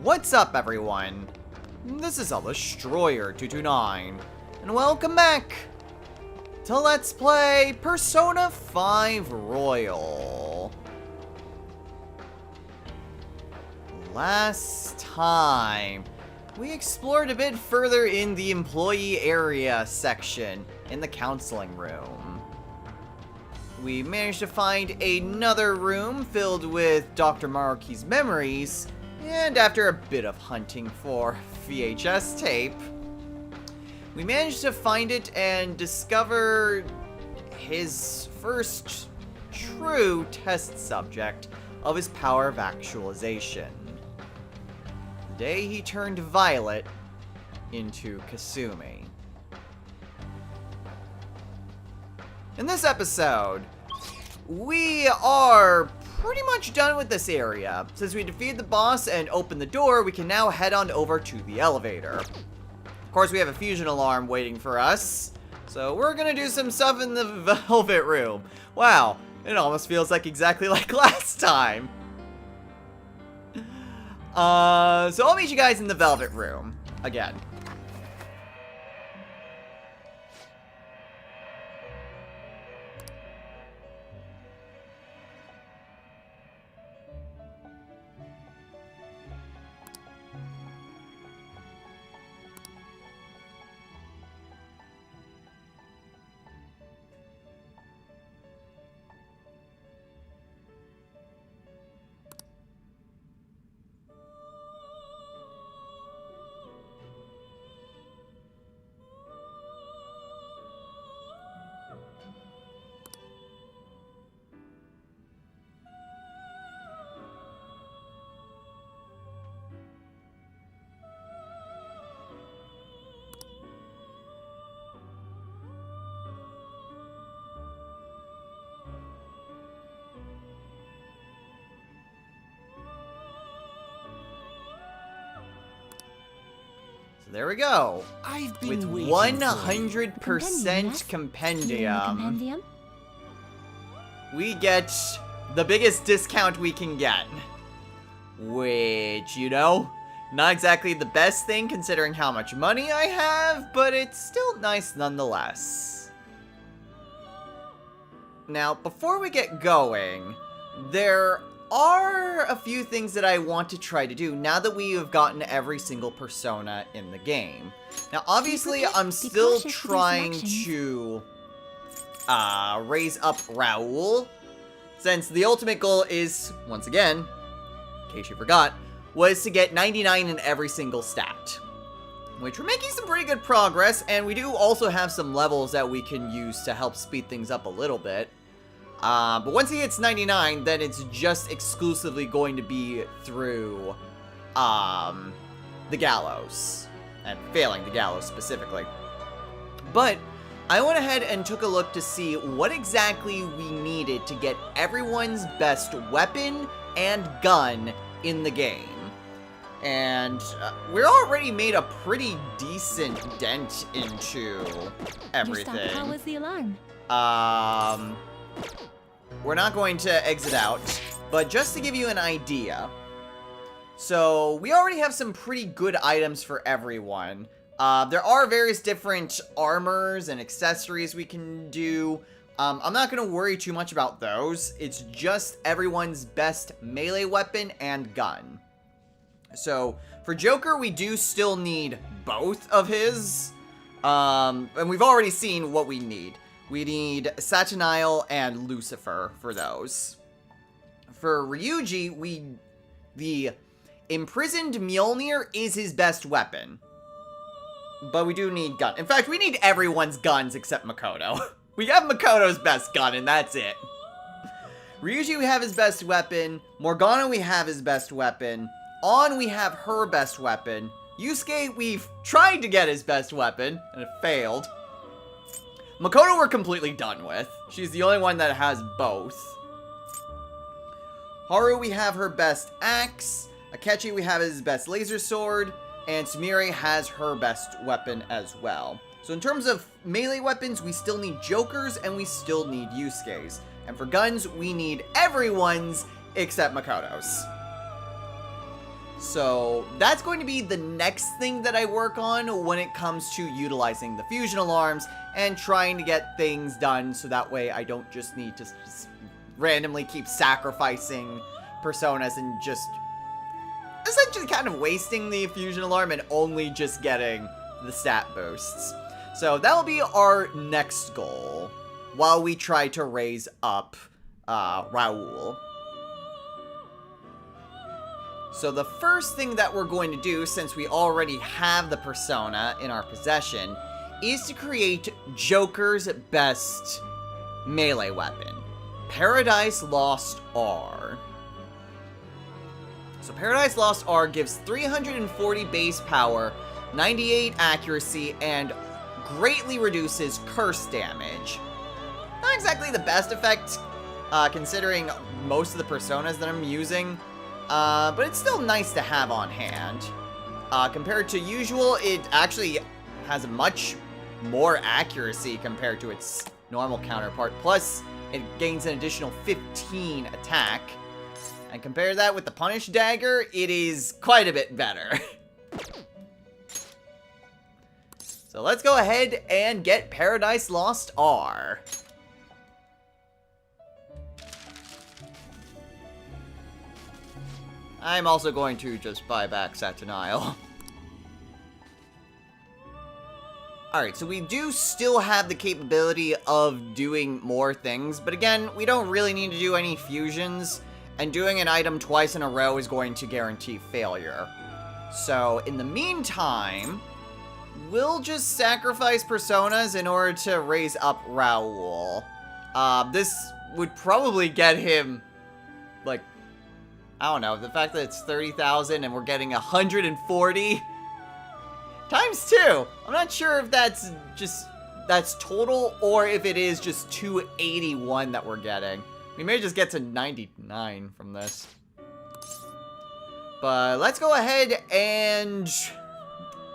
What's up, everyone? This is Destroyer229, and welcome back to Let's Play Persona 5 Royal. Last time, we explored a bit further in the employee area section in the counseling room. We managed to find another room filled with Dr. Maruki's memories, and after a bit of hunting for VHS tape, we managed to find it and discover his first true test subject of his power of actualization. The day he turned Violet into Kasumi. In this episode, we are pretty much done with this area. Since we defeated the boss and opened the door, we can now head on over to the elevator. Of course, we have a fusion alarm waiting for us, so we're gonna do some stuff in the Velvet Room. Wow, it almost feels like exactly like last time. So I'll meet you guys in the Velvet Room again. There we go. With 100% compendium, we get the biggest discount we can get. Which, you know, not exactly the best thing considering how much money I have, but it's still nice nonetheless. Now, before we get going, there are a few things that I want to try to do now that we have gotten every single persona in the game. Now, obviously, I'm still trying to raise up Raoul, since the ultimate goal is, once again, in case you forgot, was to get 99 in every single stat. Which we're making some pretty good progress, and we do also have some levels that we can use to help speed things up a little bit. But once he hits 99, then it's just exclusively going to be through, the gallows. And failing the gallows specifically. But I went ahead and took a look to see what exactly we needed to get everyone's best weapon and gun in the game. And we're already made a pretty decent dent into everything. How was the alarm? We're not going to exit out, but just to give you an idea. So, we already have some pretty good items for everyone. There are various different armors and accessories we can do. I'm not going to worry too much about those. It's just everyone's best melee weapon and gun. So, for Joker, we do still need both of his. And we've already seen what we need. We need Saturnile and Lucifer for those. For Ryuji, the Imprisoned Mjolnir is his best weapon. But we do need gun. In fact, we need everyone's guns except Makoto. We have Makoto's best gun, and that's it. Ryuji, we have his best weapon. Morgana, we have his best weapon. On, we have her best weapon. Yusuke, we've tried to get his best weapon, and it failed. Makoto we're completely done with. She's the only one that has both. Haru, we have her best axe. Akechi, we have his best laser sword. And Sumire has her best weapon as well. So in terms of melee weapons, we still need Jokers and we still need Yusuke's. And for guns, we need everyone's except Makoto's. So that's going to be the next thing that I work on when it comes to utilizing the fusion alarms and trying to get things done so that way I don't just need to just randomly keep sacrificing personas and just essentially kind of wasting the fusion alarm and only just getting the stat boosts. So that will be our next goal while we try to raise up Raoul. So the first thing that we're going to do, since we already have the persona in our possession, is to create Joker's best melee weapon, Paradise Lost R. So Paradise Lost R gives 340 base power, 98 accuracy, and greatly reduces curse damage. Not exactly the best effect, considering most of the personas that I'm using. But it's still nice to have on hand. Compared to usual, it actually has much more accuracy compared to its normal counterpart. Plus, it gains an additional 15 attack. And compare that with the Punish Dagger, it is quite a bit better. So let's go ahead and get Paradise Lost R. I'm also going to just buy back Satanile. Alright, so we do still have the capability of doing more things, but again, we don't really need to do any fusions, and doing an item twice in a row is going to guarantee failure. So, in the meantime, we'll just sacrifice personas in order to raise up Raoul. This would probably get him, like, I don't know, the fact that it's 30,000 and we're getting 140 times 2. I'm not sure if that's total or if it is just 281 that we're getting. We may just get to 99 from this. But let's go ahead and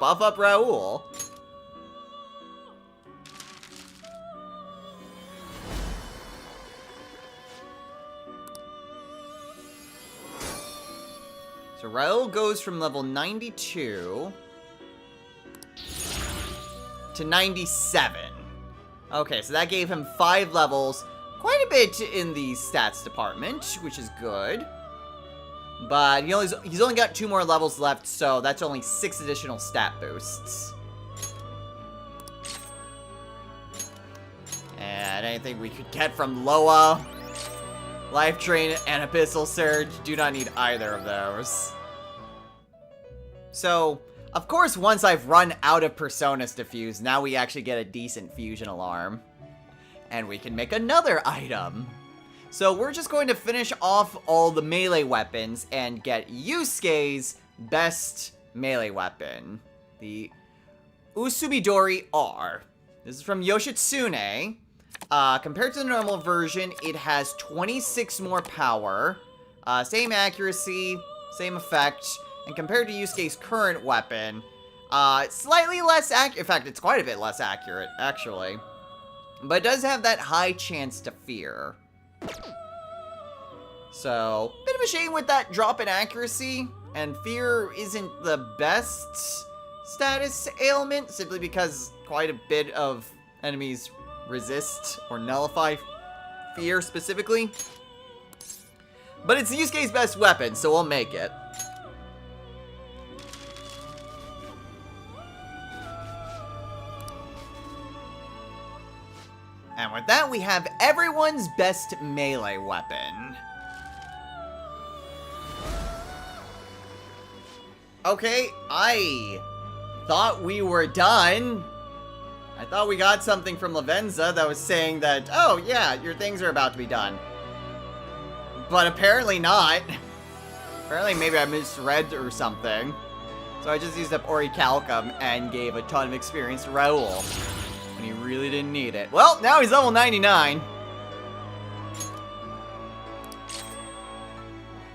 buff up Raoul. So Raoul goes from level 92 to 97. Okay, so that gave him 5 levels. Quite a bit in the stats department, which is good. But he's only got 2 more levels left, so that's only 6 additional stat boosts. And anything we could get from Loa, Life Drain, and Abyssal Surge, do not need either of those. So, of course, once I've run out of personas to fuse, now we actually get a decent fusion alarm. And we can make another item. So we're just going to finish off all the melee weapons and get Yusuke's best melee weapon, the Usubidori R. This is from Yoshitsune. Compared to the normal version, it has 26 more power, same accuracy, same effect, and compared to Yusuke's current weapon, slightly less accurate. In fact, it's quite a bit less accurate, actually. But it does have that high chance to fear. So, bit of a shame with that drop in accuracy, and fear isn't the best status ailment, simply because quite a bit of enemies resist or nullify fear specifically. But it's Yusuke's best weapon, so we'll make it. And with that, we have everyone's best melee weapon. Okay, I thought we were done. I thought we got something from Lavenza that was saying that, oh yeah, your things are about to be done. But apparently not. Apparently maybe I misread or something. So I just used up Orichalcum and gave a ton of experience to Raoul. When he really didn't need it. Well, now he's level 99.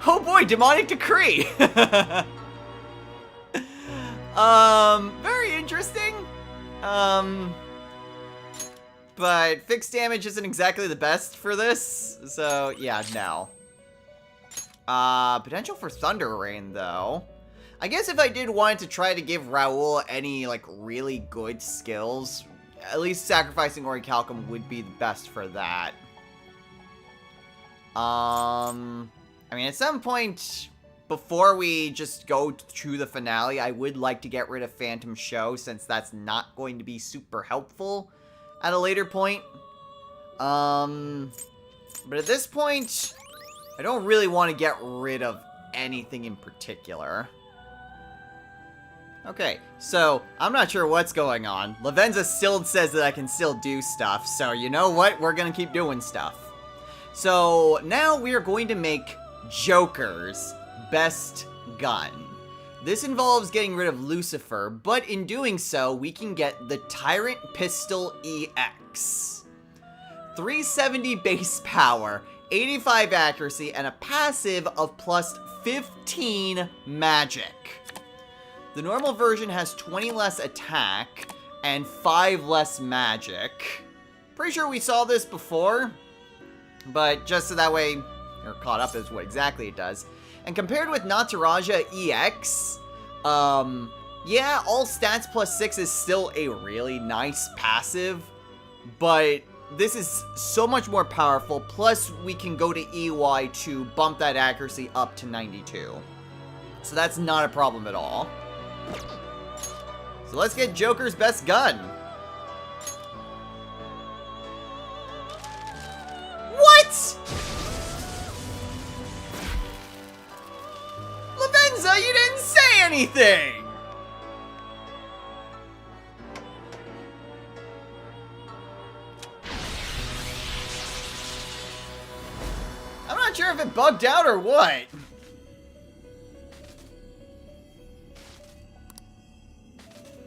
Oh boy, Demonic Decree! Very interesting. But fixed damage isn't exactly the best for this, so yeah, no. Potential for Thunder Rain, though. I guess if I did want to try to give Raoul any, like, really good skills, at least sacrificing Orichalcum would be the best for that. I mean, at some point, before we just go to the finale, I would like to get rid of Phantom Show, since that's not going to be super helpful at a later point. But at this point, I don't really want to get rid of anything in particular. Okay, so, I'm not sure what's going on. Lavenza still says that I can still do stuff, so you know what? We're gonna keep doing stuff. So, now we are going to make Joker's best gun. This involves getting rid of Lucifer, but in doing so, we can get the Tyrant Pistol EX. 370 base power, 85 accuracy, and a passive of plus 15 magic. The normal version has 20 less attack and 5 less magic. Pretty sure we saw this before, but just so that way you're caught up as what exactly it does. And compared with Nataraja EX, yeah, all stats plus 6 is still a really nice passive, but this is so much more powerful, plus we can go to EY to bump that accuracy up to 92. So that's not a problem at all. So let's get Joker's best gun. What? Lavenza, you didn't say anything! I'm not sure if it bugged out or what.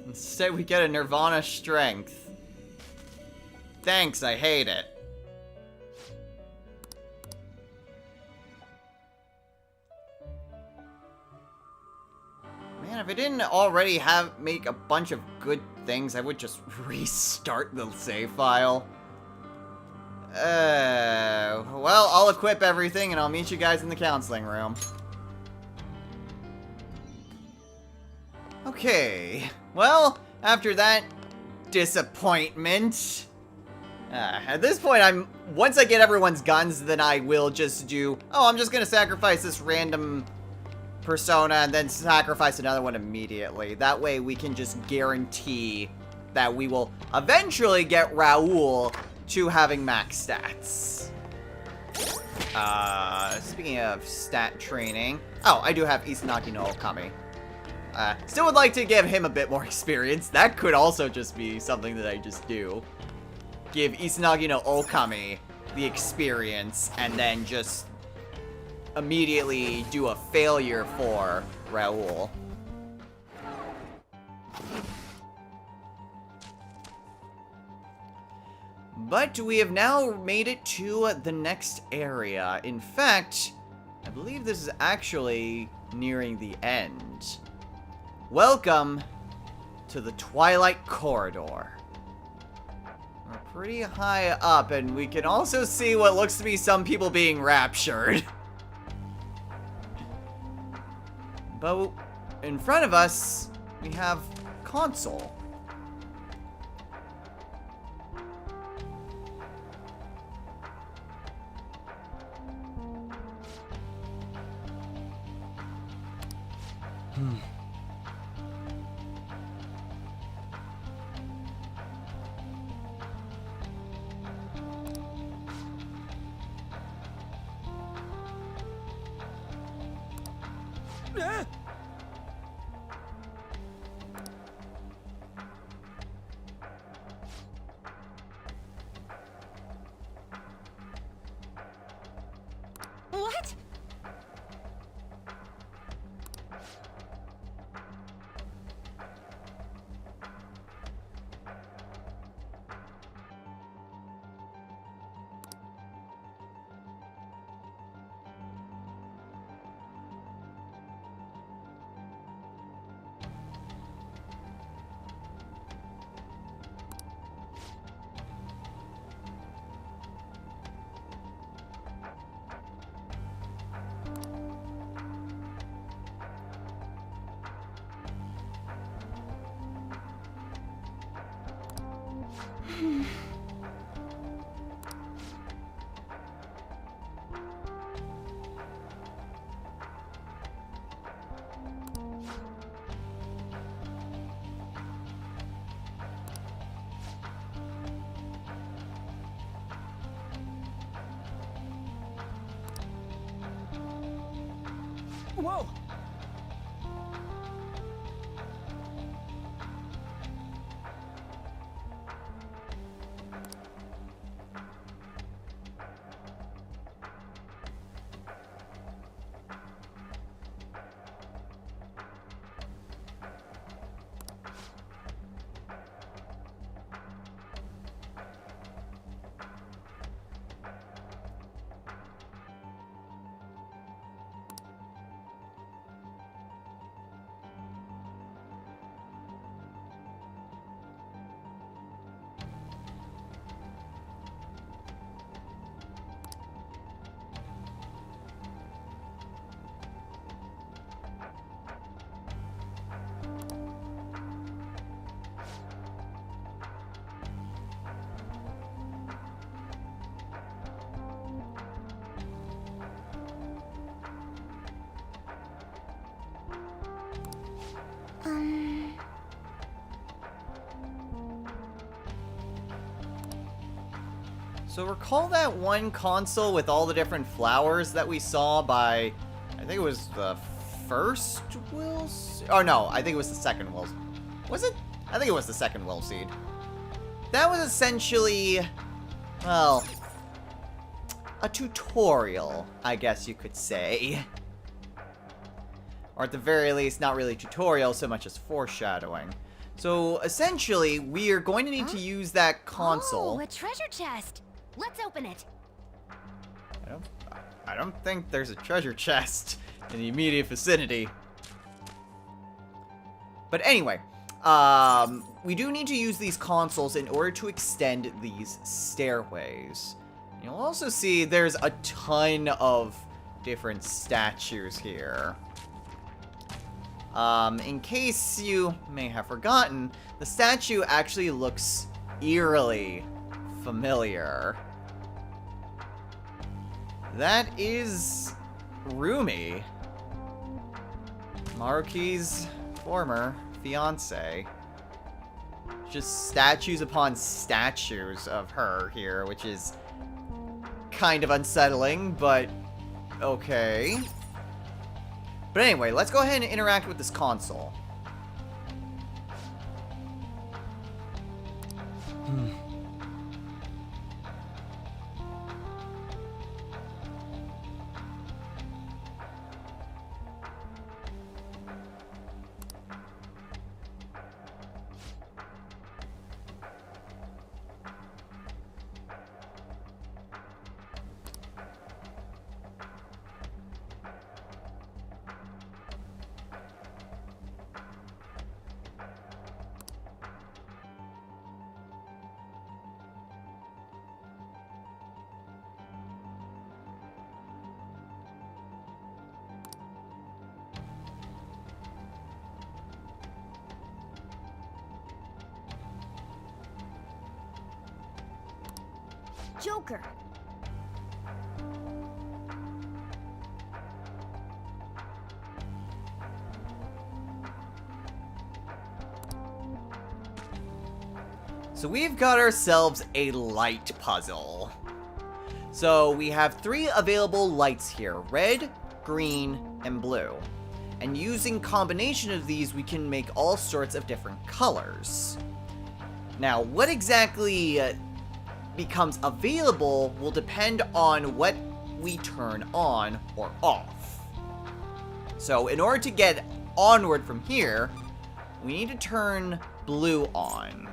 Instead, we get a Nirvana Strength. Thanks, I hate it. Man, if I didn't already make a bunch of good things, I would just restart the save file. Well, I'll equip everything and I'll meet you guys in the counseling room. Okay. Well, after that disappointment, at this point, once I get everyone's guns, then I will just do, oh, I'm just gonna sacrifice this random persona and then sacrifice another one immediately. That way we can just guarantee that we will eventually get Raoul to having max stats. Speaking of stat training, oh, I do have Izanagi no Okami. Still would like to give him a bit more experience. That could also just be something that I just do. Give Izanagi no Okami the experience, and then just immediately do a failure for Raoul. But we have now made it to the next area. In fact, I believe this is actually nearing the end. Welcome to the Twilight Corridor. We're pretty high up, and we can also see what looks to be some people being raptured. But in front of us, we have console. What? Whoa! So recall that one console with all the different flowers that we saw by, I think it was the first will seed? Oh no, I think it was the second will. Was it? I think it was the second will seed. That was essentially, well, a tutorial, I guess you could say. Or at the very least, not really tutorial so much as foreshadowing. So essentially, we are going to need to use that console. Oh, a treasure chest. Let's open it. I don't think there's a treasure chest in the immediate vicinity. But anyway, we do need to use these consoles in order to extend these stairways. You'll also see there's a ton of different statues here. In case you may have forgotten, the statue actually looks eerily familiar. That is Rumi, Maruki's former fiance. Just statues upon statues of her here, which is kind of unsettling, but okay. But anyway, let's go ahead and interact with this console. Joker. So we've got ourselves a light puzzle. So we have 3 available lights here, red, green, and blue. And using combination of these, we can make all sorts of different colors. Now, what exactly becomes available will depend on what we turn on or off. So in order to get onward from here, we need to turn blue on.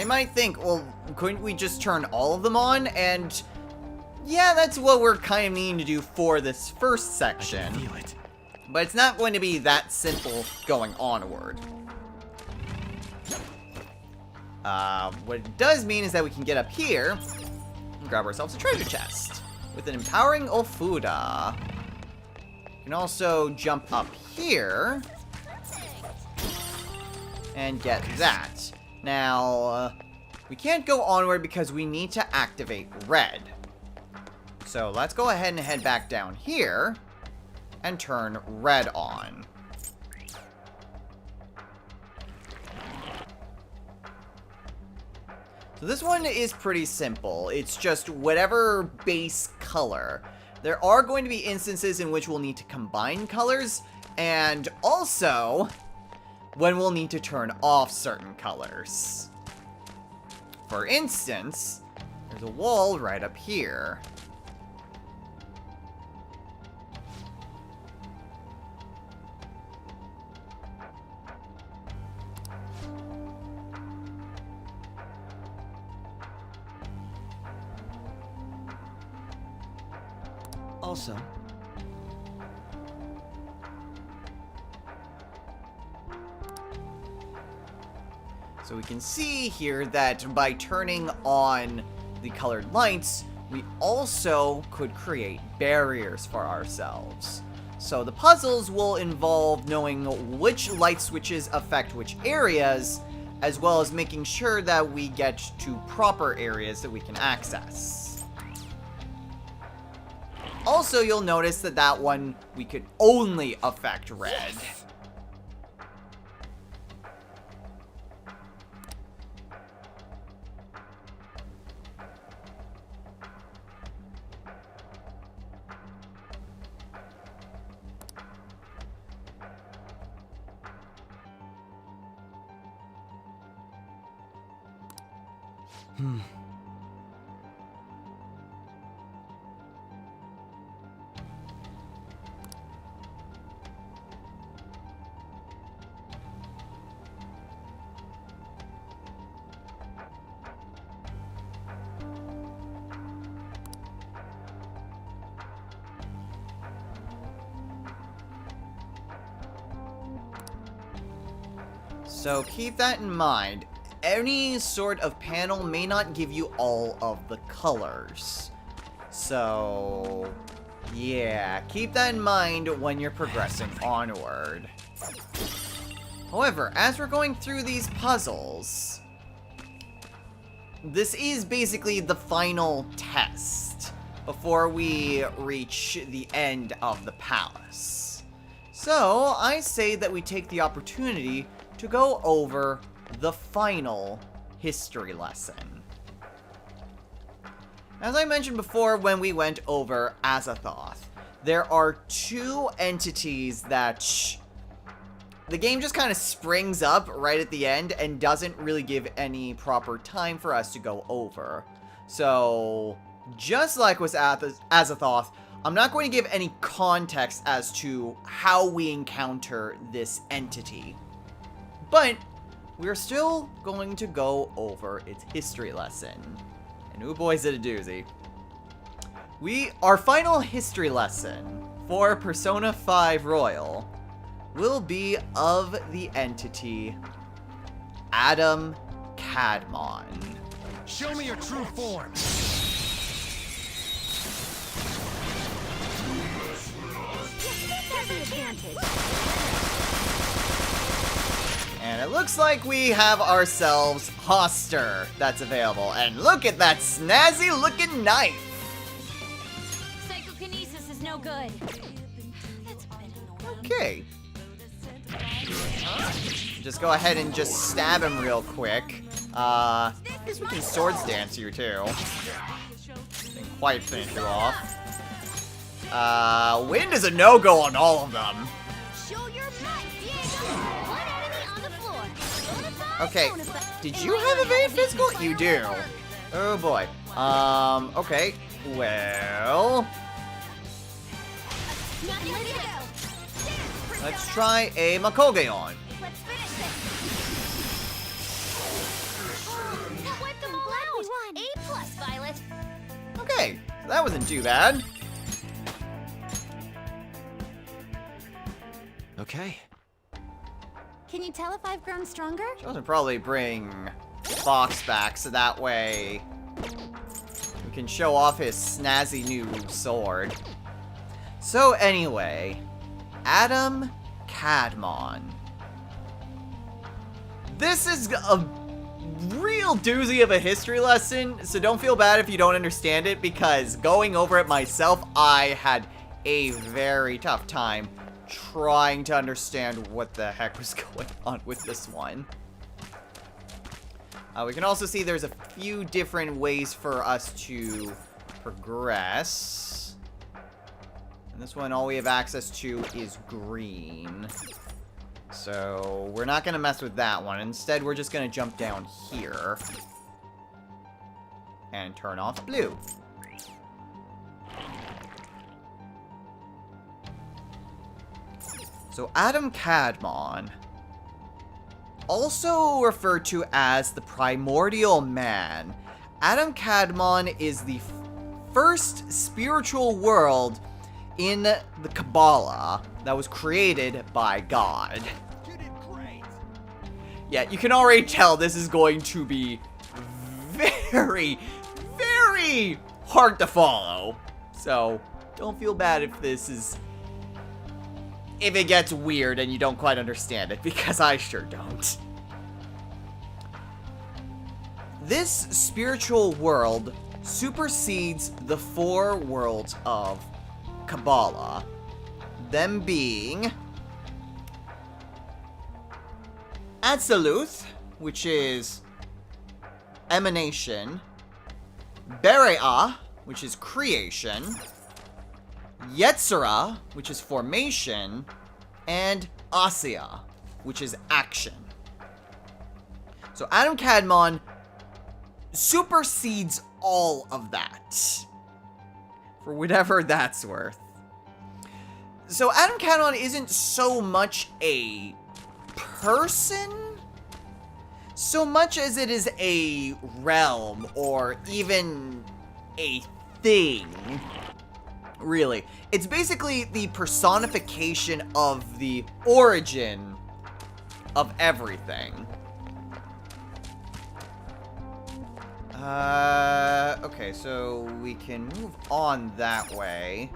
you might think, well, couldn't we just turn all of them on? And yeah, that's what we're kind of needing to do for this first section. I can feel it. But it's not going to be that simple going onward. What it does mean is that we can get up here and grab ourselves a treasure chest with an empowering Ofuda. We can also jump up here and get that. Now, we can't go onward because we need to activate red. So let's go ahead and head back down here and turn red on. So this one is pretty simple. It's just whatever base color. There are going to be instances in which we'll need to combine colors, and also when we'll need to turn off certain colors. For instance, there's a wall right up here. Also, so we can see here that by turning on the colored lights, we also could create barriers for ourselves. So the puzzles will involve knowing which light switches affect which areas, as well as making sure that we get to proper areas that we can access. Also, you'll notice that that one, we could only affect red. So keep that in mind. Any sort of panel may not give you all of the colors. So, yeah, keep that in mind when you're progressing onward. However, as we're going through these puzzles, this is basically the final test before we reach the end of the palace. So, I say that we take the opportunity to go over the final history lesson. As I mentioned before when we went over Azathoth, there are two entities that the game just kind of springs up right at the end and doesn't really give any proper time for us to go over. So, just like with Azathoth, I'm not going to give any context as to how we encounter this entity. But we're still going to go over its history lesson. And ooh boy, is it a doozy. Our final history lesson for Persona 5 Royal will be of the entity Adam Kadmon. show me your true form. There's the advantage. And it looks like we have ourselves Hoster that's available. And look at that snazzy looking knife! Psychokinesis is no good. That's a bit annoying. Okay. Just go ahead and just stab him real quick. I guess we can swords dance you too. Didn't quite finish you off. Wind is a no-go on all of them. Show your might, Diego. One enemy on the floor. Okay, did you have evade physical? You do. Oh boy. Okay. Well, let's try a Makogeon. Let's finish this. that wasn't too bad. Okay. Can you tell if I've grown stronger? I should probably bring Fox back so that way we can show off his snazzy new sword. So anyway, Adam Kadmon. This is a real doozy of a history lesson, so don't feel bad if you don't understand it, because going over it myself, I had a very tough time trying to understand what the heck was going on with this one. We can also see there's a few different ways for us to progress. And this one, all we have access to is green. So we're not going to mess with that one. Instead, we're just going to jump down here and turn off blue. So Adam Kadmon, also referred to as the Primordial Man. Adam Kadmon is the first spiritual world in the Kabbalah that was created by God. You did great. Yeah, you can already tell this is going to be very, very hard to follow. So, don't feel bad if it gets weird and you don't quite understand it, because I sure don't. This spiritual world supersedes the 4 worlds of Kabbalah, them being Atziluth, which is emanation, Berea, which is creation, Yetzirah, which is formation, and Asiya, which is action. So Adam Kadmon supersedes all of that, for whatever that's worth. So Adam Kadmon isn't so much a person, so much as it is a realm, or even a thing. Really, it's basically the personification of the origin of everything. Okay, so we can move on that way.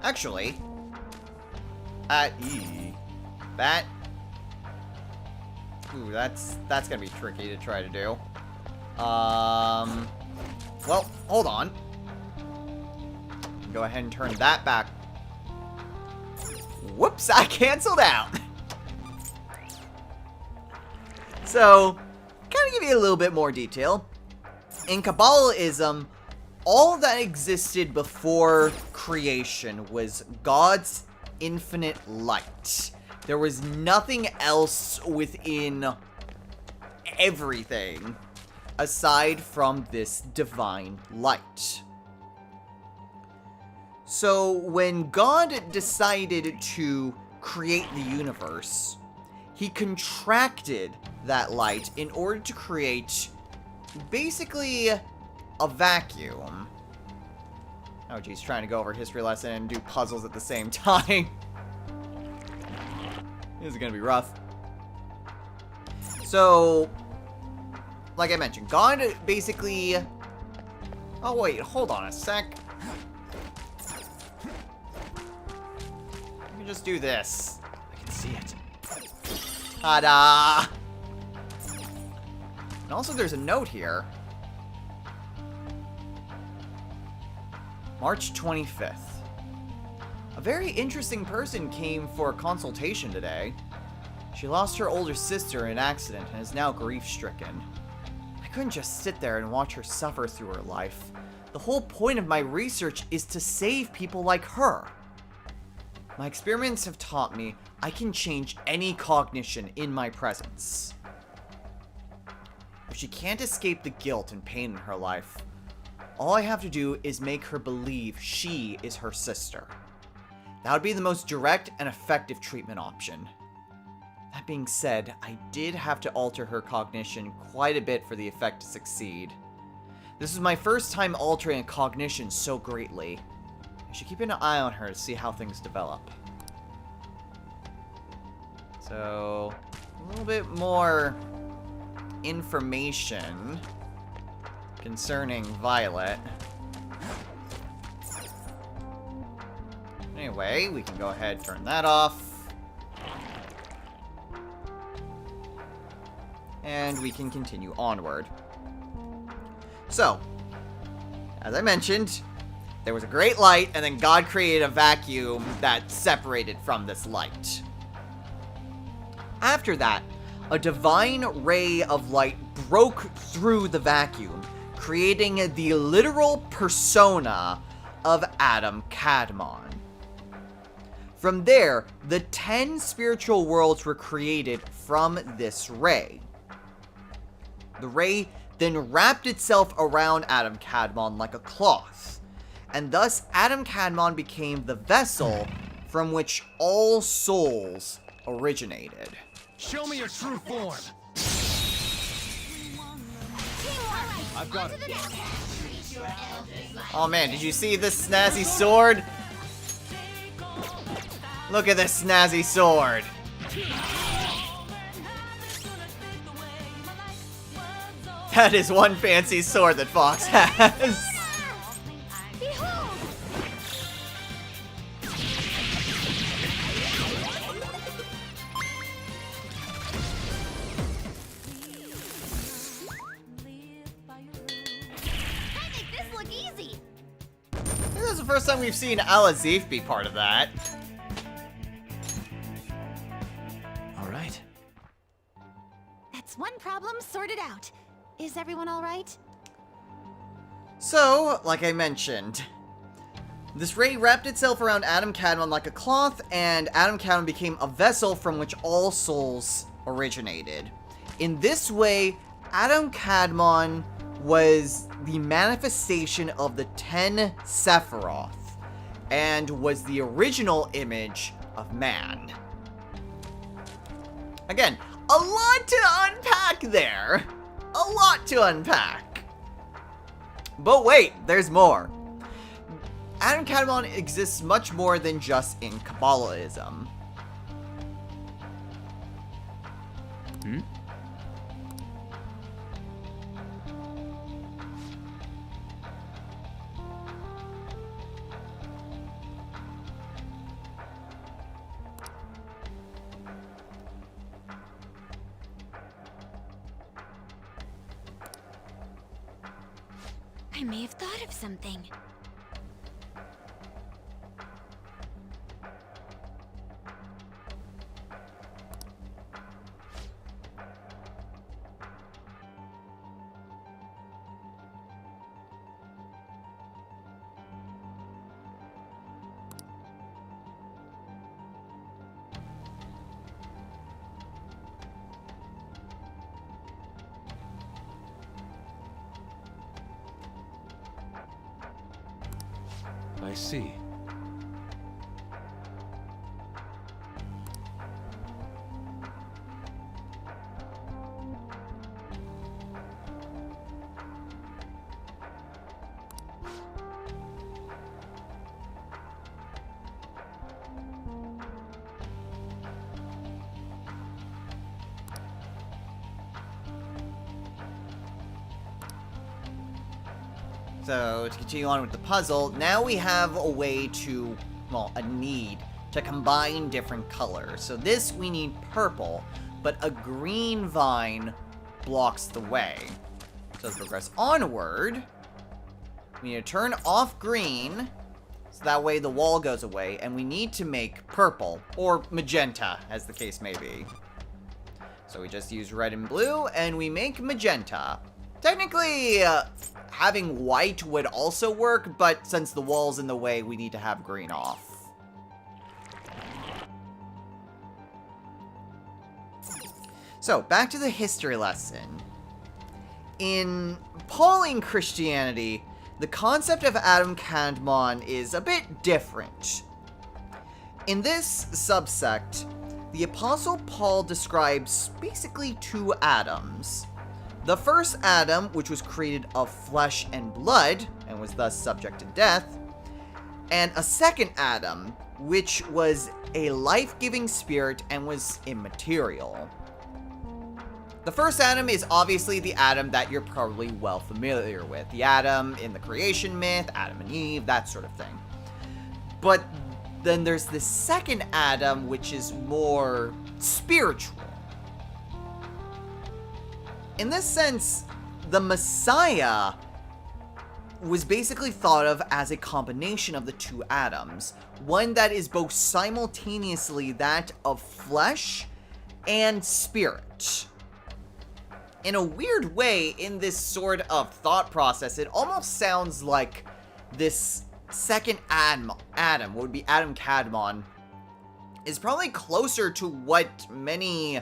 Actually, that, ooh, that's gonna be tricky to try to do. Well, hold on. Go ahead and turn that back. Whoops, I canceled out. So, kind of give you a little bit more detail. In Kabbalism, all that existed before creation was God's infinite light. There was nothing else within everything aside from this divine light. So when God decided to create the universe, he contracted that light in order to create basically a vacuum. Oh geez, trying to go over a history lesson and do puzzles at the same time. This is gonna be rough. So, like I mentioned, God basically... Oh wait, hold on a sec. Let me just do this. I can see it. Ta-da! And also there's a note here. March 25th. A very interesting person came for a consultation today. She lost her older sister in an accident and is now grief-stricken. I couldn't just sit there and watch her suffer through her life. The whole point of my research is to save people like her. My experiments have taught me I can change any cognition in my presence. If she can't escape the guilt and pain in her life, all I have to do is make her believe she is her sister. That would be the most direct and effective treatment option. That being said, I did have to alter her cognition quite a bit for the effect to succeed. This is my first time altering cognition so greatly. I should keep an eye on her to see how things develop. So, a little bit more information concerning Violet. Anyway, we can go ahead and turn that off. And we can continue onward. So, as I mentioned, there was a great light, and then God created a vacuum that separated from this light. After that, a divine ray of light broke through the vacuum, creating the literal persona of Adam Kadmon. From there, the 10 spiritual worlds were created from this ray. The ray then wrapped itself around Adam Kadmon like a cloth, and thus Adam Kadmon became the vessel from which all souls originated. Show me your true form. I've got it. Oh man, did you see this snazzy sword? Look at this snazzy sword. That is one fancy sword that Fox has. Behold! I make this look easy. I think this is the first time we've seen Alazif be part of that. All right. That's one problem sorted out. Is everyone all right? So, like I mentioned, this ray wrapped itself around Adam Kadmon like a cloth, and Adam Kadmon became a vessel from which all souls originated. In this way, Adam Kadmon was the manifestation of the 10 Sephiroth, and was the original image of man. Again, a lot to unpack there. A lot to unpack. But wait, there's more. Adam Kadmon exists much more than just in Kabbalism. I may have thought of something. I see. So, to continue on with the puzzle, now we have a way to, well, a need to combine different colors. So this, we need purple, but a green vine blocks the way. So let's progress onward. We need to turn off green, so that way the wall goes away, and we need to make purple, or magenta, as the case may be. So we just use red and blue, and we make magenta. Technically, having white would also work, but since the wall's in the way, we need to have green off. So, back to the history lesson. In Pauline Christianity, the concept of Adam Kadmon is a bit different. In this subsect, the Apostle Paul describes basically two Adams. The first Adam, which was created of flesh and blood, and was thus subject to death, and a second Adam, which was a life-giving spirit and was immaterial. The first Adam is obviously the Adam that you're probably well familiar with. The Adam in the creation myth, Adam and Eve, that sort of thing. But then there's the second Adam, which is more spiritual. In this sense, the Messiah was basically thought of as a combination of the two Adams. One that is both simultaneously that of flesh and spirit. In a weird way, in this sort of thought process, it almost sounds like this second Adam, what would be Adam Kadmon, is probably closer to what many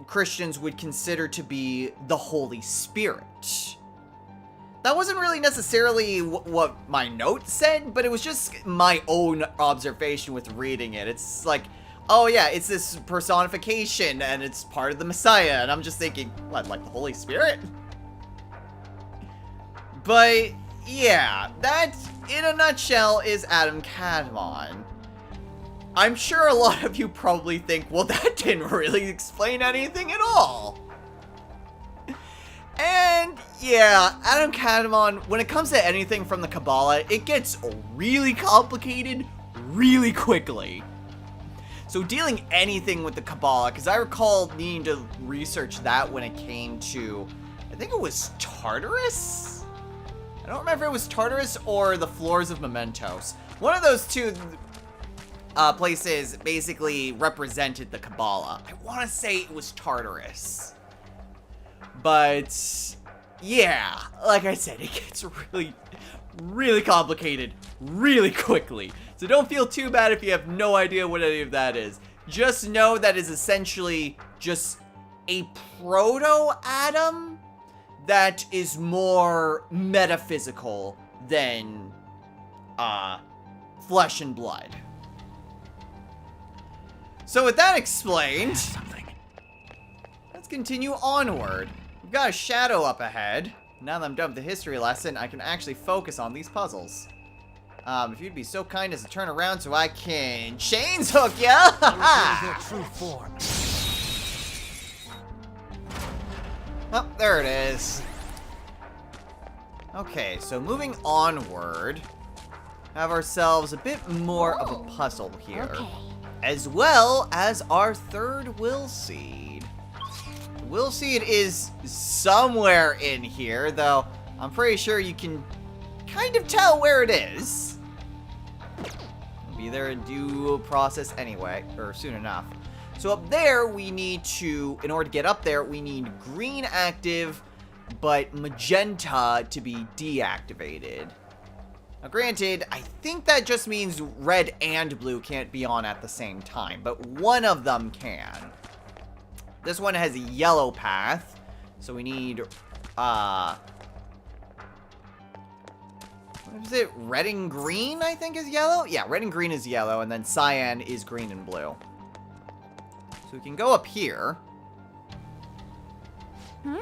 Christians would consider to be the Holy Spirit. That wasn't really necessarily what my note said, but it was just my own observation with reading it. It's like, oh yeah, it's this personification, and it's part of the Messiah, and I'm just thinking, what, like the Holy Spirit? But yeah, that, in a nutshell, is Adam Kadmon. I'm sure a lot of you probably think, well, that didn't really explain anything at all. And yeah, Adam Kadmon, when it comes to anything from the Kabbalah, it gets really complicated really quickly. So dealing anything with the Kabbalah, because I recall needing to research that when it came to, I think it was Tartarus? I don't remember if it was Tartarus or the Floors of Mementos. One of those two places basically represented the Kabbalah. I want to say it was Tartarus. But yeah, like I said, it gets really, really complicated really quickly. So don't feel too bad if you have no idea what any of that is. Just know that is essentially just a proto-Adam that is more metaphysical than flesh and blood. So with that explained, let's continue onward. We've got a shadow up ahead. Now that I'm done with the history lesson, I can actually focus on these puzzles. If you'd be so kind as to turn around so I can chains hook ya! Their true form. Oh, there it is. Okay, so moving onward, have ourselves a bit more of a puzzle here. Okay. As well as our third will seed. The will seed is somewhere in here, though I'm pretty sure you can kind of tell where it is. It'll be there in due process anyway, or soon enough. So up there, we need to, in order to get up there, we need green active, but magenta to be deactivated. Now granted, I think that just means red and blue can't be on at the same time, but one of them can. This one has a yellow path, so we need, what is it? Red and green, I think, is yellow? Yeah, red and green is yellow, and then cyan is green and blue. So we can go up here. Hmm?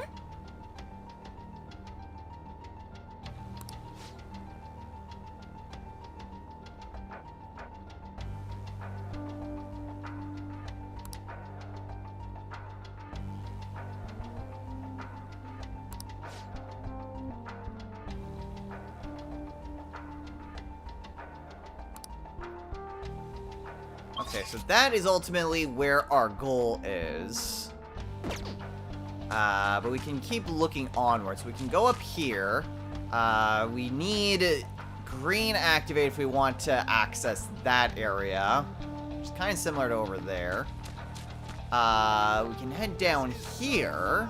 Okay, so that is ultimately where our goal is. But we can keep looking onwards. We can go up here. We need green activate if we want to access that area. Which is kind of similar to over there. We can head down here.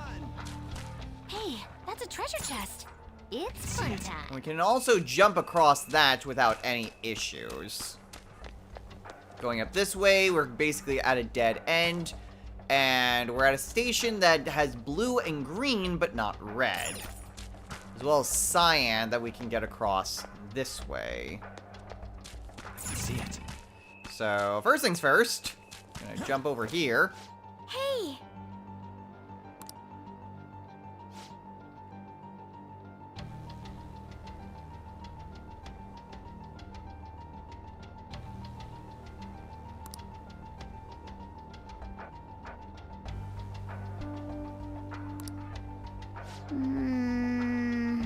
Hey, that's a treasure chest. It's fun time. We can also jump across that without any issues. Going up this way, we're basically at a dead end. And we're at a station that has blue and green, but not red. As well as cyan that we can get across this way. I see it. So, first things first. I'm gonna jump over here. Hey, Hmm.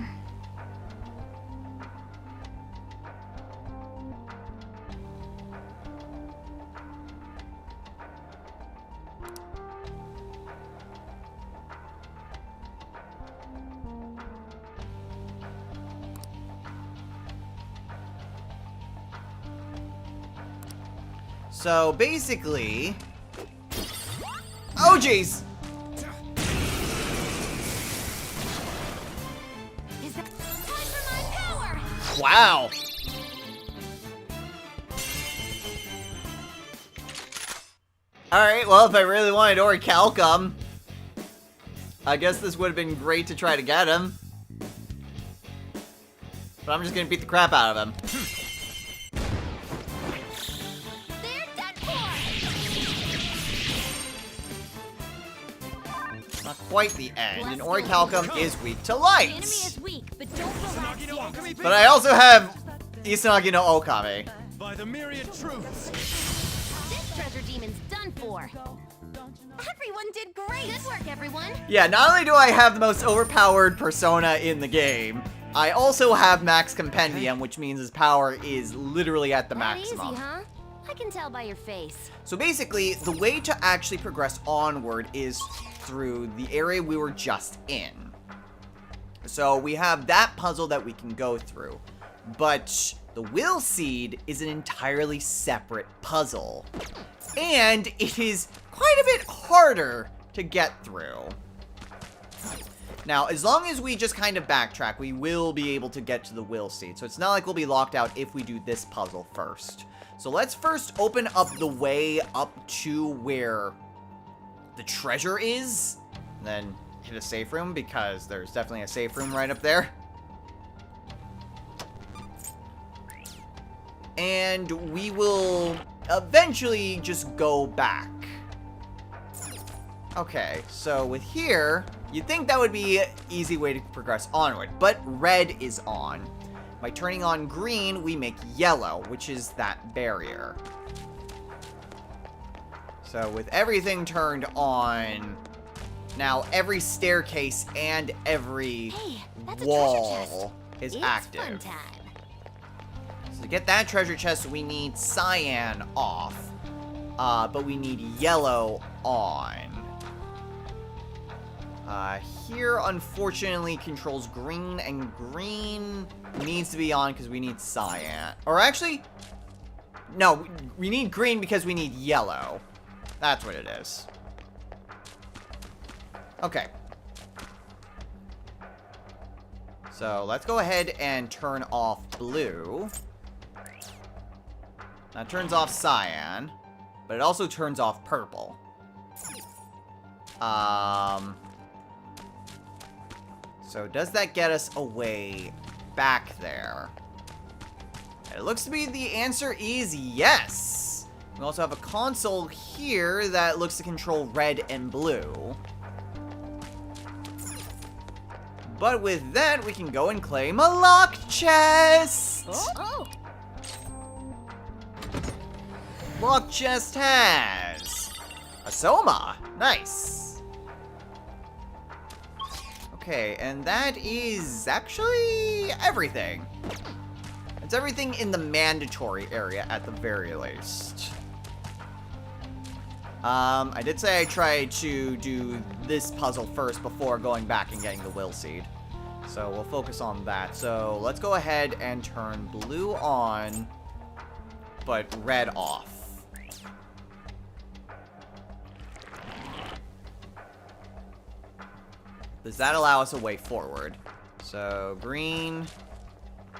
So basically, oh jeez. Is that time for my power? Wow. Alright, well, if I really wanted Orichalcum, I guess this would have been great to try to get him. But I'm just gonna beat the crap out of him. They're done for. Not quite the end, and Bless Orichalcum is weak to The light. enemy is weak, but don't relax yet. But I also have Izanagi no Okame. By the myriad truths. This treasure demon's done for. Everyone did great. Good work, everyone. Yeah, not only do I have the most overpowered persona in the game, I also have Max Compendium, which means his power is literally at the That maximum. easy, huh? I can tell by your face. So basically, the way to actually progress onward is through the area we were just in. So we have that puzzle that we can go through. But the Will Seed is an entirely separate puzzle. And it is quite a bit harder to get through. Now, as long as we just kind of backtrack, we will be able to get to the Will Seed. So it's not like we'll be locked out if we do this puzzle first. So let's first open up the way up to where the treasure is. And then hit a safe room, because there's definitely a safe room right up there. And we will eventually just go back. Okay, so with here, you'd think that would be an easy way to progress onward, but red is on. By turning on green, we make yellow, which is that barrier. So with everything turned on, now every staircase and every Hey, that's a treasure chest. wall is It's active. fun time. So to get that treasure chest, we need cyan off. But we need yellow on. Here, unfortunately, controls green, and green needs to be on because we need cyan. Or actually, no, we need green because we need yellow. That's what it is. Okay. So let's go ahead and turn off blue. That turns off cyan, but it also turns off purple. So does that get us a way back there? It looks to be the answer is yes. We also have a console here that looks to control red and blue. But with that, we can go and claim a locked chest. Oh, Locked chest has a Soma. Nice. Okay, and that is actually everything. It's everything in the mandatory area at the very least. I did say I tried to do this puzzle first before going back and getting the Will Seed. So we'll focus on that. So let's go ahead and turn blue on, but red off. Does that allow us a way forward? So green,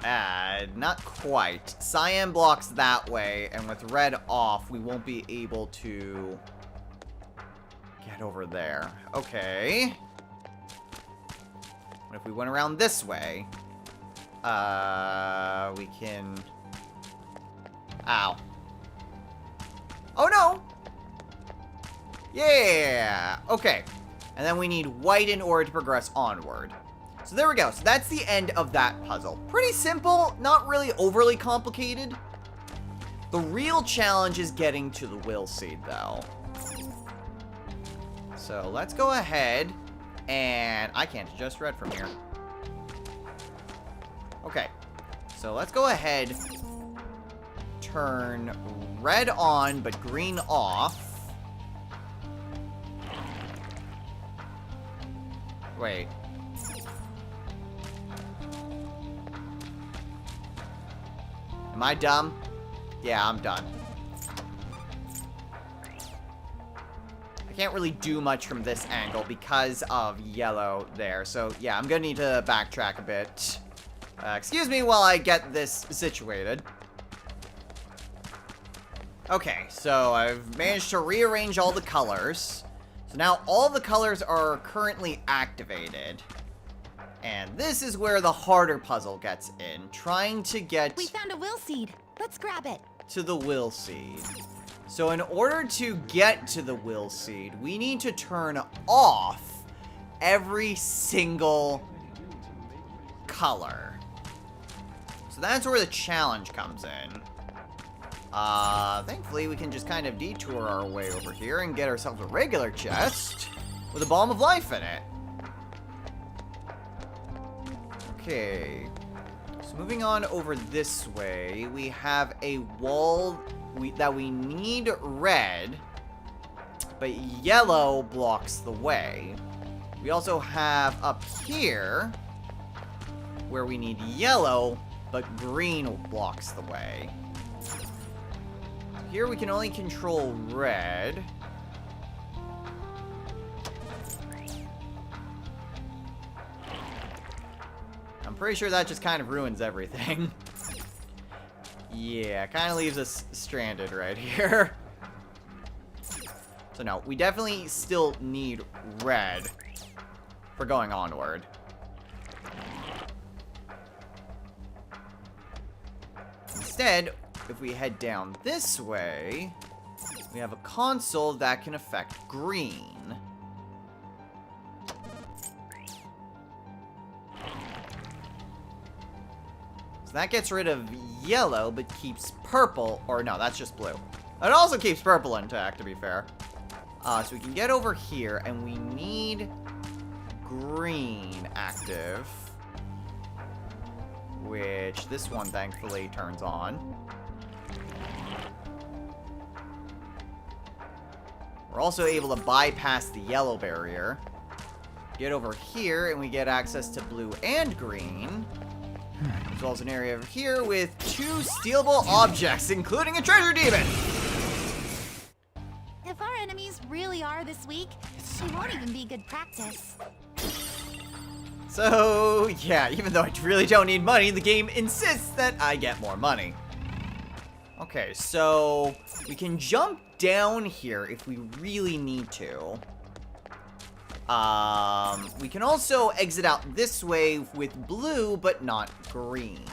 add, not quite. Cyan blocks that way, and with red off, we won't be able to get over there. Okay. What if we went around this way? We can... Ow. Oh no! Yeah! Okay. And then we need white in order to progress onward. So there we go. So that's the end of that puzzle. Pretty simple, not really overly complicated. The real challenge is getting to the Will Seed, though. So let's go ahead And I can't adjust red from here. Okay. So let's go ahead. Turn red on, but green off. Wait. Am I dumb? Yeah, I'm done. I can't really do much from this angle because of yellow there. So, yeah, I'm gonna need to backtrack a bit. Excuse me while I get this situated. Okay, so I've managed to rearrange all the colors. So now all the colors are currently activated. And this is where the harder puzzle gets in. Trying to get... We found a will seed. Let's grab it. To the will seed. So in order to get to the will seed, we need to turn off every single color. So that's where the challenge comes in. Thankfully we can just kind of detour our way over here and get ourselves a regular chest with a Balm of Life in it. Okay. So moving on over this way, we have a wall that we need red, but yellow blocks the way. We also have up here where we need yellow, but green blocks the way. Here we can only control red. I'm pretty sure that just kind of ruins everything. Yeah, kind of leaves us stranded right here. So no, we definitely still need red for going onward. Instead, if we head down this way, we have a console that can affect green. So that gets rid of yellow, but keeps purple, or no, that's just blue. It also keeps purple intact, to be fair. So we can get over here, and we need green active. Which this one, thankfully, turns on. We're also able to bypass the yellow barrier. Get over here, and we get access to blue and green. As well as an area over here with 2 stealable objects, including a treasure demon! If our enemies really are this weak, it won't even be good practice. So, yeah, even though I really don't need money, the game insists that I get more money. Okay, so we can jump down here if we really need to. We can also exit out this way with blue, but not green.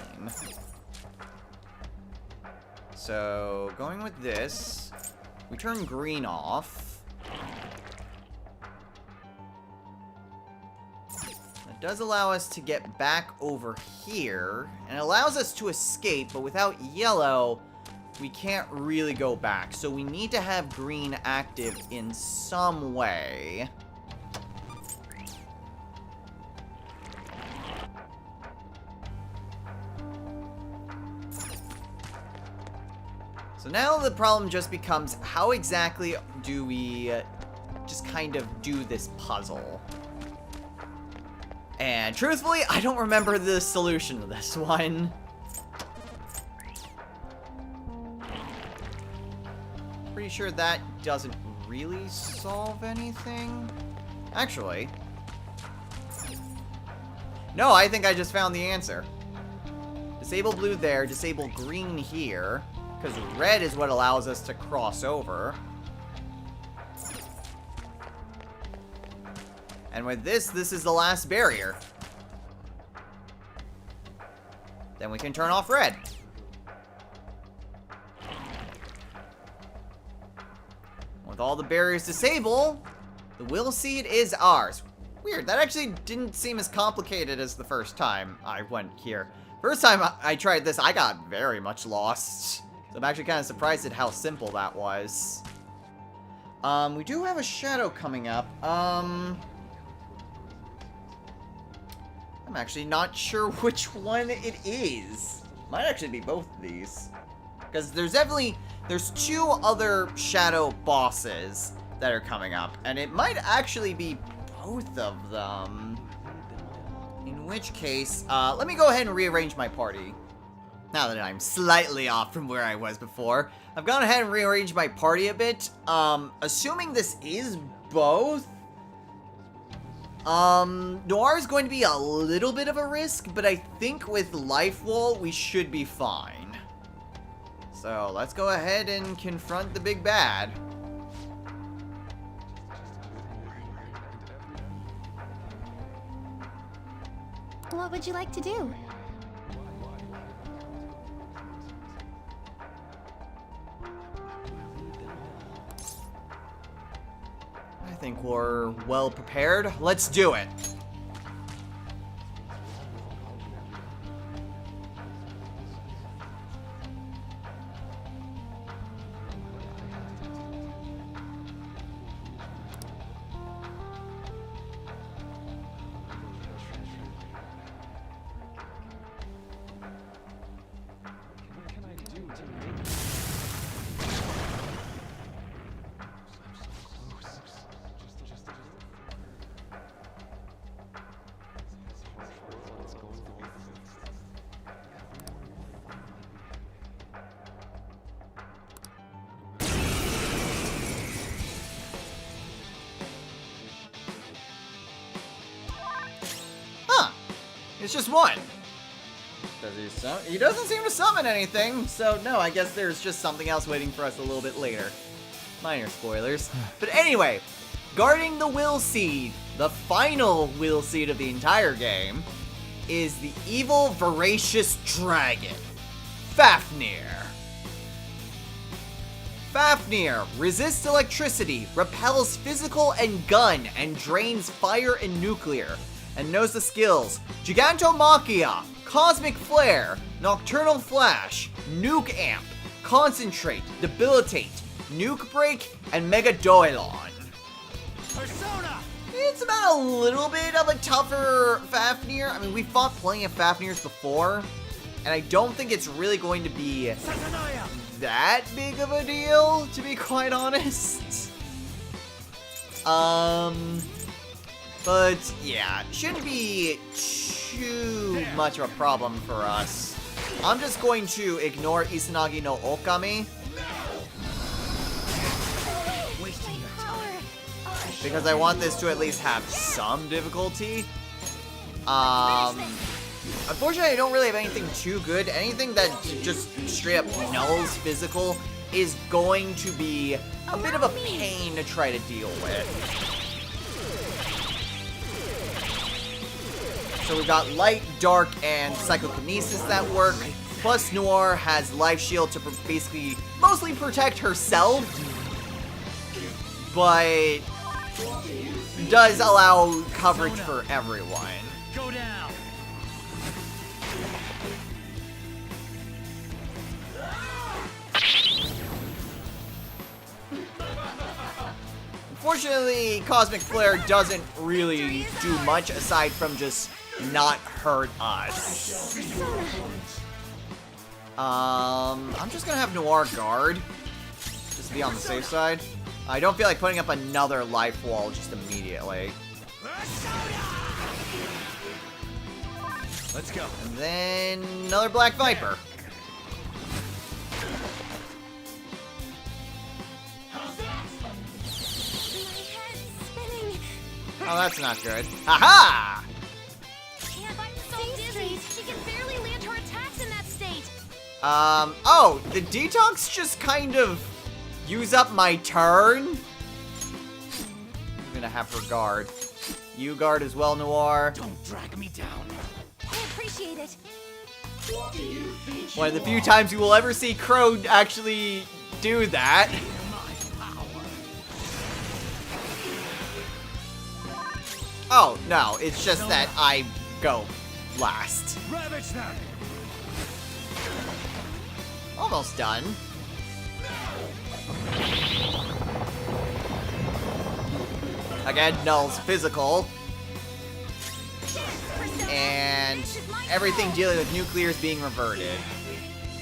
So, going with this, we turn green off. It does allow us to get back over here, and it allows us to escape, but without yellow, we can't really go back. So we need to have green active in some way. So now the problem just becomes, how exactly do we just kind of do this puzzle? And truthfully, I don't remember the solution to this one. Pretty sure that doesn't really solve anything. Actually. No, I think I just found the answer. Disable blue there, disable green here. Because red is what allows us to cross over. And with this is the last barrier. Then we can turn off red. With all the barriers disabled, the will seed is ours. Weird, that actually didn't seem as complicated as the first time I went here. First time I tried this, I got very much lost. So I'm actually kind of surprised at how simple that was. We do have a shadow coming up. I'm actually not sure which one it is. Might actually be both of these. Because there's two other shadow bosses that are coming up. And it might actually be both of them. In which case, let me go ahead and rearrange my party. Now that I'm slightly off from where I was before, I've gone ahead and rearranged my party a bit. Assuming this is both, Noir is going to be a little bit of a risk, but I think with Life Wall, we should be fine. So, let's go ahead and confront the big bad. What would you like to do? I think we're well prepared. Let's do it. It's just one. He doesn't seem to summon anything, so no, I guess there's just something else waiting for us a little bit later. Minor spoilers. But anyway, guarding the Will Seed, the final Will Seed of the entire game, is the evil, voracious dragon, Fafnir. Fafnir resists electricity, repels physical and gun, and drains fire and nuclear, and knows the skills Gigantomachia, Cosmic Flare, Nocturnal Flash, Nuke Amp, Concentrate, Debilitate, Nuke Break, and Mega Doilon. Persona! It's about a little bit of a tougher Fafnir. I mean, we fought plenty of Fafnirs before, and I don't think it's really going to be Satanaya! that big of a deal, to be quite honest. But yeah, it shouldn't be too much of a problem for us. I'm just going to ignore Izanagi no Okami, Wasting your time. because I want this to at least have some difficulty. Unfortunately, I don't really have anything too good. Anything that just straight up nulls physical is going to be a bit of a pain to try to deal with. So we've got Light, Dark, and Psychokinesis that work. Plus Noir has Life Shield to basically mostly protect herself, but does allow coverage for everyone. Go down. Unfortunately, Cosmic Flare doesn't really do much aside from just not hurt us. I'm just gonna have Noir guard, just to be on the safe side. I don't feel like putting up another life wall just immediately. Let's go. And then another Black Viper. Oh, that's not good. Haha! I'm so dizzy. She can barely land her attacks in that state. Oh, the detox just kind of use up my turn? I'm gonna have her guard. You guard as well, Noir. Don't drag me down. I appreciate it. One of the few times you will ever see Crow actually do that. Oh, no, it's just that I go last. Ravage them. Almost done. Again, Null's physical. And everything dealing with nuclear is being reverted.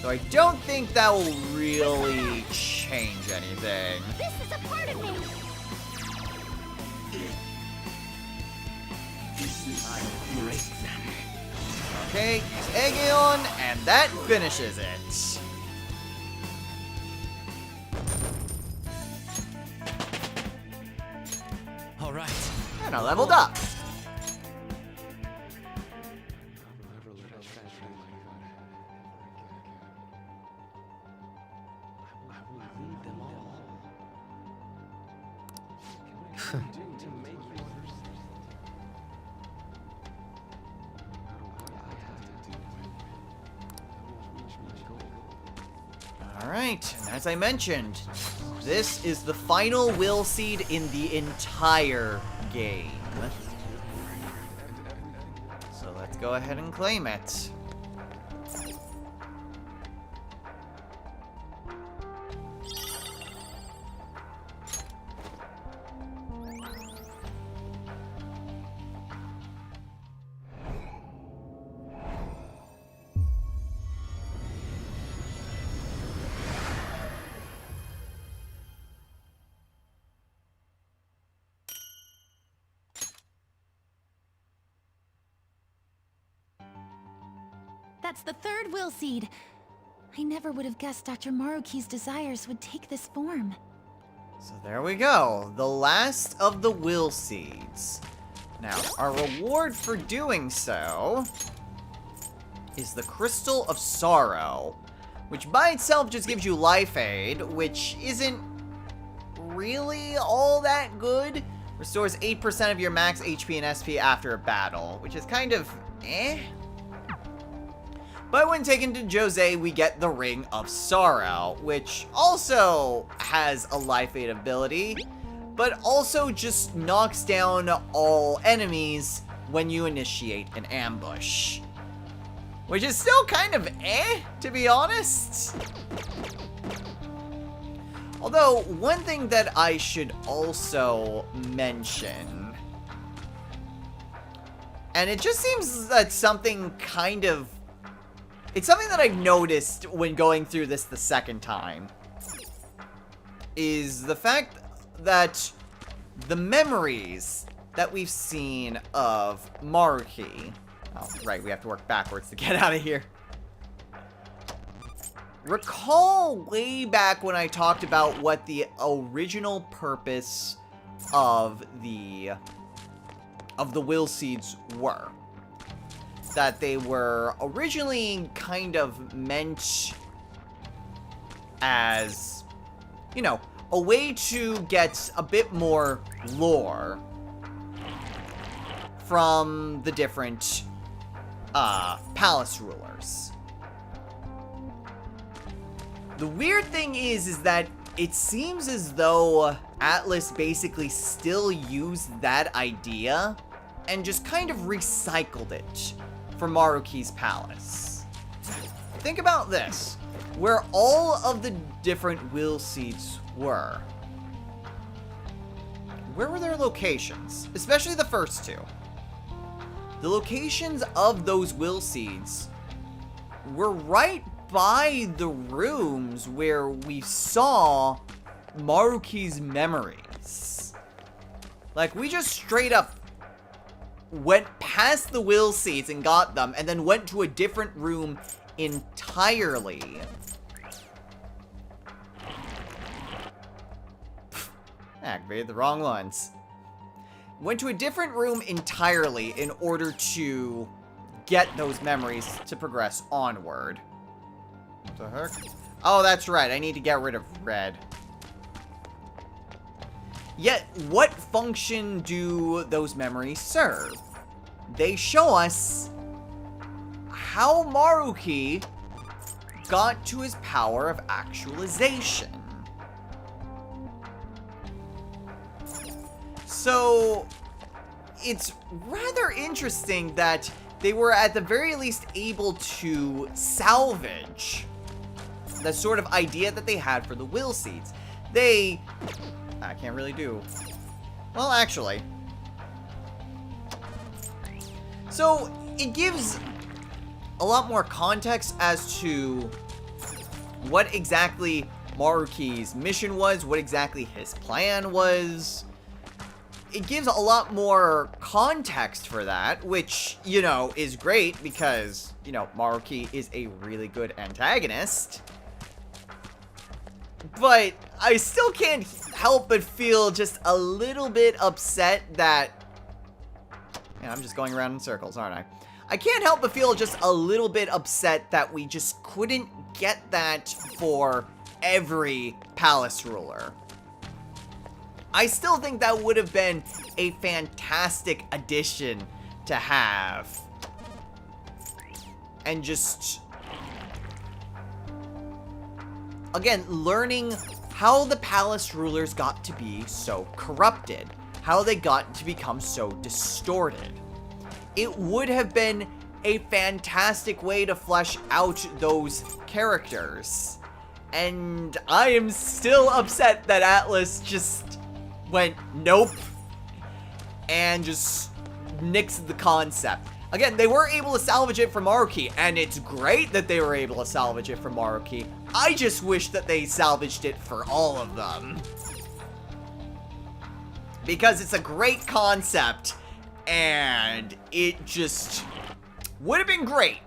So I don't think that will really change anything. This is a part of me. Okay, use Aegon, and that finishes it. All right. And I leveled up. Alright, and as I mentioned, this is the final will seed in the entire game. So let's go ahead and claim it. That's the third will seed. I never would have guessed Dr. Maruki's desires would take this form. So there we go, the last of the will seeds. Now, our reward for doing so is the Crystal of Sorrow, which by itself just gives you life aid, which isn't really all that good. Restores 8% of your max HP and SP after a battle, which is kind of eh. But when taken to Jose, we get the Ring of Sorrow, which also has a life aid ability, but also just knocks down all enemies when you initiate an ambush. Which is still kind of eh, to be honest. Although, one thing that I should also mention, and it just seems that something kind of, it's something that I've noticed when going through this the second time, is the fact that the memories that we've seen of Maruki, oh, right, we have to work backwards to get out of here. Recall way back when I talked about what the original purpose of the will seeds were. That they were originally kind of meant as, you know, a way to get a bit more lore from the different palace rulers. The weird thing is that it seems as though Atlas basically still used that idea and just kind of recycled it for Maruki's palace. Think about this. Where all of the different will seeds were, where were their locations? Especially the first two. The locations of those will seeds were right by the rooms where we saw Maruki's memories. Like, we just straight up went past the will seeds and got them, and then went to a different room entirely. Activated the wrong ones. Went to a different room entirely in order to get those memories to progress onward. What the heck? Oh, that's right. I need to get rid of red. Yet, what function do those memories serve? They show us how Maruki got to his power of actualization. So, it's rather interesting that they were at the very least able to salvage the sort of idea that they had for the will seeds. I can't really do. Well, actually. So, it gives a lot more context as to what exactly Maruki's mission was, what exactly his plan was. It gives a lot more context for that, which, you know, is great because, you know, Maruki is a really good antagonist. But I still can't help but feel just a little bit upset that... Yeah, I'm just going around in circles, aren't I? I can't help but feel just a little bit upset that we just couldn't get that for every palace ruler. I still think that would have been a fantastic addition to have. And just... Again, learning how the palace rulers got to be so corrupted. How they got to become so distorted. It would have been a fantastic way to flesh out those characters. And I am still upset that Atlas just went nope and just nixed the concept. Again, they were able to salvage it from Maruki, and it's great that they were able to salvage it from Maruki. I just wish that they salvaged it for all of them. Because it's a great concept, and it just would have been great.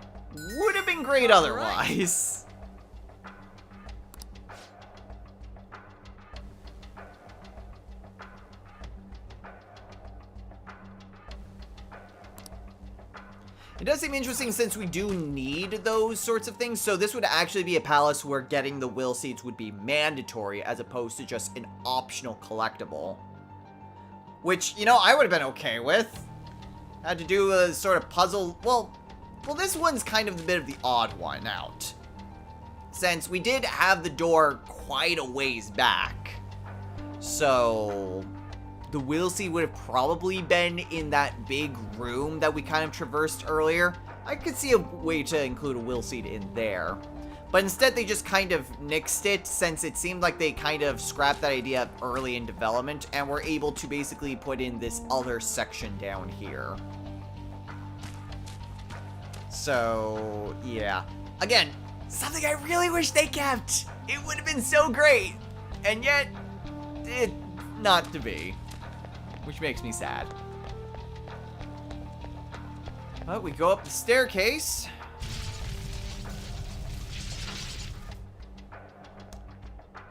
Would have been great otherwise. It does seem interesting since we do need those sorts of things, so this would actually be a palace where getting the will seeds would be mandatory as opposed to just an optional collectible. Which, you know, I would have been okay with. Had to do a sort of puzzle. Well, this one's kind of a bit of the odd one out. Since we did have the door quite a ways back. So... the will seed would have probably been in that big room that we kind of traversed earlier. I could see a way to include a will seed in there. But instead they just kind of nixed it since it seemed like they kind of scrapped that idea early in development and were able to basically put in this other section down here. So, yeah. Again, something I really wish they kept. It would have been so great. And yet, it not to be. Which makes me sad. But we go up the staircase.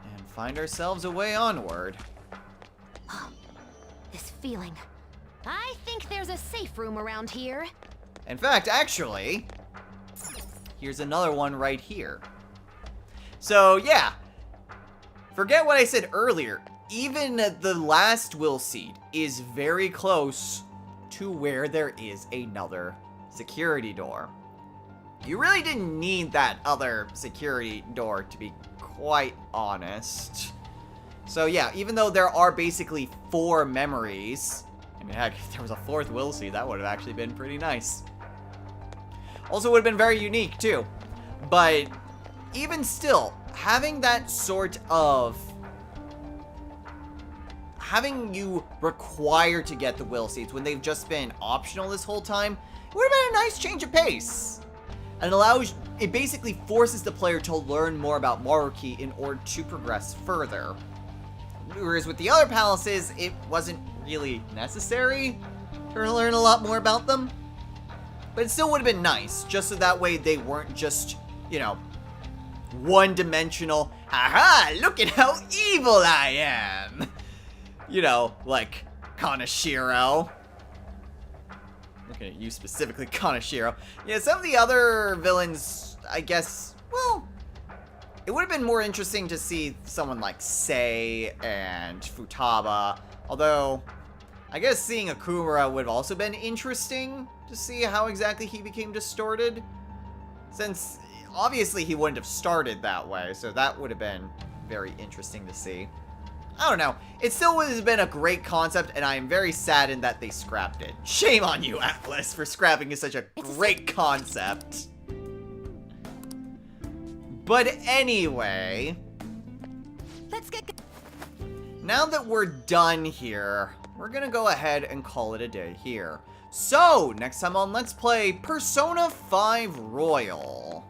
And find ourselves a way onward. This feeling. I think there's a safe room around here. In fact, actually, here's another one right here. So, yeah. Forget what I said earlier. Even the last will seed is very close to where there is another security door. You really didn't need that other security door, to be quite honest. So yeah, even though there are basically 4 memories, I mean, heck, if there was a 4th will seed, that would have actually been pretty nice. Also would have been very unique too. But even still, having that sort of... having you required to get the will seeds when they've just been optional this whole time, it would have been a nice change of pace. And it basically forces the player to learn more about Maruki in order to progress further. Whereas with the other palaces, it wasn't really necessary to learn a lot more about them. But it still would have been nice, just so that way they weren't just, you know, one-dimensional, haha, look at how evil I am! You know, like Kanashiro. Looking at you specifically, Kanashiro. Yeah, some of the other villains, I guess, well, it would have been more interesting to see someone like Sei and Futaba. Although, I guess seeing Akumura would have also been interesting to see how exactly he became distorted. Since, obviously, he wouldn't have started that way, so that would have been very interesting to see. I don't know. It still would have been a great concept, and I am very saddened that they scrapped it. Shame on you, Atlas, for scrapping such a great concept. But anyway... Let's get... now that we're done here, we're gonna go ahead and call it a day here. So, next time on Let's Play Persona 5 Royal.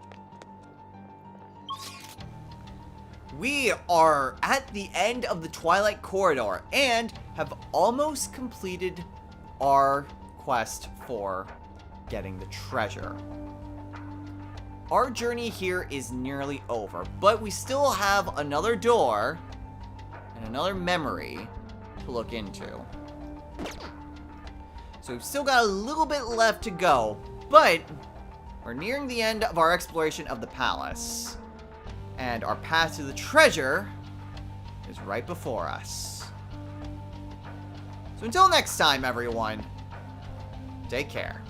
We are at the end of the Twilight Corridor and have almost completed our quest for getting the treasure. Our journey here is nearly over, but we still have another door and another memory to look into. So we've still got a little bit left to go, but we're nearing the end of our exploration of the palace. And our path to the treasure is right before us. So until next time, everyone, take care.